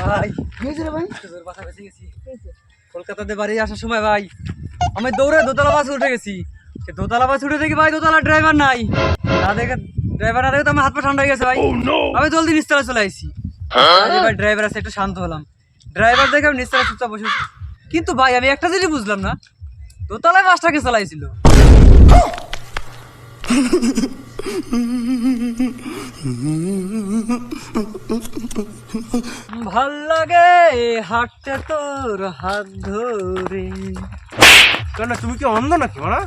ভাই কলকাতাতে বাড়ি আসার সময় ভাই আমি দৌড়ে দোতলা বাসে উঠে গেছি। দোতলা বাসে উঠে দেখি ভাই দোতলা ড্রাইভার নাই। না দেখে ড্রাইভার না দেখে তো আমার হাত পা ঠান্ডা হয়ে গেছে ভাই। আমি জলদি নিচতলা চলে আসছি। ভাই ড্রাইভার আছে একটু শান্ত হলাম। ড্রাইভার দেখে আমি নিচতলা চুপচাপ বসে। কিন্তু ভাই আমি একটা জিনিস বুঝলাম না, দোতলায় বাসটাকে চালাইছিল। ভাল লাগে হাঁটতে তোর হাত ধরে। কেন তুমি কি অন্ধ নাকি মারা?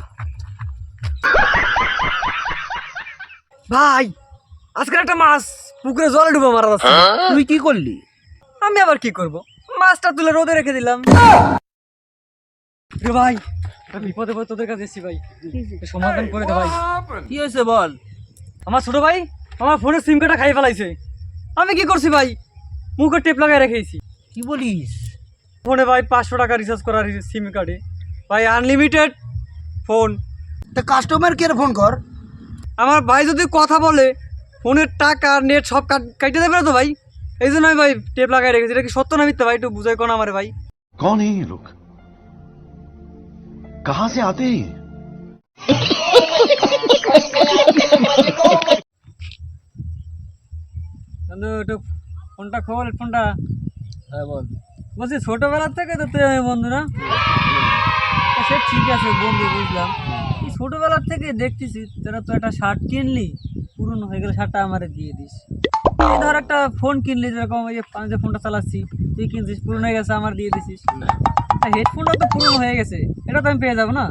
ভাই আজকে একটা মাছ পুকুরে জলে ডুবে মারা যাচ্ছে। তুই কি করলি? আমি আবার কি করব, মাছটা তুলে রোদে রেখে দিলাম। ভাই বিপদে পড়ে তোদের কাছে এসেছি ভাই, সমাধান করে দে ভাই। কি হয়েছে বল? আমার ছোট ভাই আমার ফোনের সিম কার্ডটা খাই ফেলাইছে। আমি কি করছি ভাই, মুখে টেপ লাগাই রেখেছি। কি বলিস? ফোনে ভাই 500 টাকা রিচার্জ করার সিম কার্ডে ভাই আনলিমিটেড ফোন। তা কাস্টমার কেয়ার ফোন কর। আমার ভাই যদি কথা বলে ফোনের টাকা নেট সব কাটে দেবে না তো ভাই? এই জন্য আমি ভাই টেপ লাগাই রেখেছি। এটা কি সত্য না মিথ্যা ভাই একটু বুঝাই কোন আমার ভাই? कौन है ये लोग? कहां से आते हैं? একটু ফোনটা খোল, ফোনটা। হ্যাঁ বল। বলছি ছোটবেলার থেকে তো তুই আমি বন্ধু না? সে ঠিক আছে বন্ধু বুঝলাম। এই ছোটবেলার থেকে দেখতেছি তোরা তো একটা শার্ট কিনলি, পুরনো হয়ে গেলে শার্টটা আমারে দিয়ে দিস। এই ধর একটা ফোন কিনলি, যেরকম এই আমি যে ফোনটা চালাচ্ছি তুই কিনছিস, পুরনো হয়ে গেছে আমার দিয়ে দিছিস। হেডফোনটা তো পুরনো হয়ে গেছে, এটা তো আমি পেয়ে যাবো না?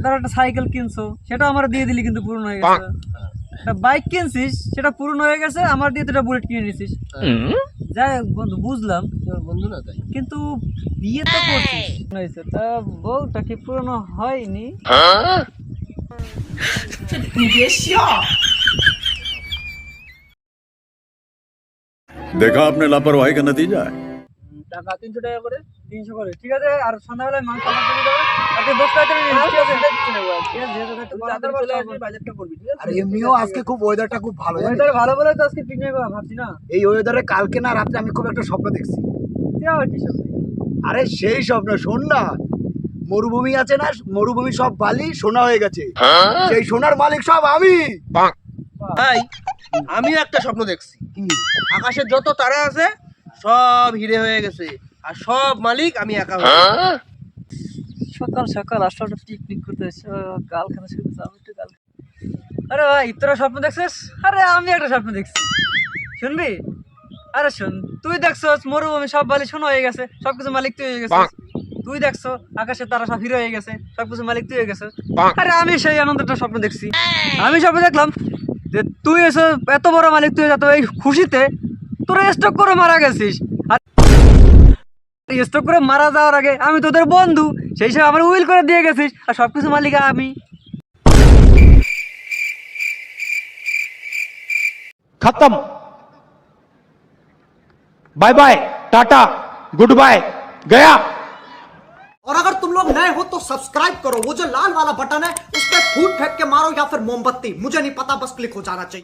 ধর একটা সাইকেল কিনছো, সেটা আমার দিয়ে দিলি কিন্তু পুরনো হয়ে গেছে। একটা বাইক কিনছিস, সেটা পুরনো হয়ে গেছে, আমার দিয়ে তুই বুলেট কিনে নিছিস। যাই হোক বন্ধু বুঝলাম, বন্ধু না তাই? কিন্তু বিয়ে তো করছিস, তা বউটা কি পুরনো হয়নি? देखा आपने लापरवाही का नतीजा है। টাকা 300 টাকা করে। 300 করে ঠিক আছে। আর সন্ধ্যাবেলায় মাংস আমার দিয়ে দেবে, আর তুই বক্স আইটেম নিয়ে ঠিক আছে? ঠিক আছে, যেহেতু একটু বাজার বাজারটা করবি ঠিক আর আছে? এমনিও আজকে খুব ওয়েদারটা খুব ভালো জানিস? ওয়েদার ভালো বলে তো আজকে পিকনিক ভাবছি না। এই ওয়েদারে কালকে না রাত্রে আমি খুব একটা স্বপ্ন দেখছি। তুই আবার কি সব? আরে সেই স্বপ্ন শোন না, মরুভূমি আছে না, মরুভূমি সব বালি সোনা হয়ে গেছে, সেই সোনার মালিক সব আমি। ভাই আমিও একটা স্বপ্ন দেখছি। আকাশের যত তারা আছে সব হিরে হয়ে গেছে, আর সব মালিক আমি একা হয়ে গেছি। সকাল সকাল আসলে একটা পিকনিক করতে এসে গাল খানা শুরু করছে। আমি একটু গাল, আরে ভাই তোরা স্বপ্ন দেখছিস? আরে আমি একটা স্বপ্ন দেখছি, শুনবি? আরে শোন, তুই দেখছস মরুভূমি সব বালি সোনা হয়ে গেছে, সবকিছু মালিক তুই হয়ে গেছিস। তুই দেখছো আকাশে তারা সব হিরো হয়ে গেছে, সবকিছু মালিক তুই হয়ে গেছে। আরে আমি সেই আনন্দটা স্বপ্ন দেখছি। আমি স্বপ্ন দেখলাম যে তুই এসে এত বড় মালিক তুই যত এই খুশিতে তোরা স্টক করে মারা গেছিস। আর স্টক করে মারা যাওয়ার আগে আমি তোদের বন্ধু, সেই হিসাবে আমার উইল করে দিয়ে গেছিস, আর সবকিছু মালিক আমি। खत्म। Bye bye, tata, good bye, गया। और अगर तुम लोग नए हो तो सब्सक्राइब करो, वो जो लाल वाला बटन है उस पर फूट फेंक के मारो या फिर मोमबत्ती, मुझे नहीं पता, बस क्लिक हो जाना चाहिए।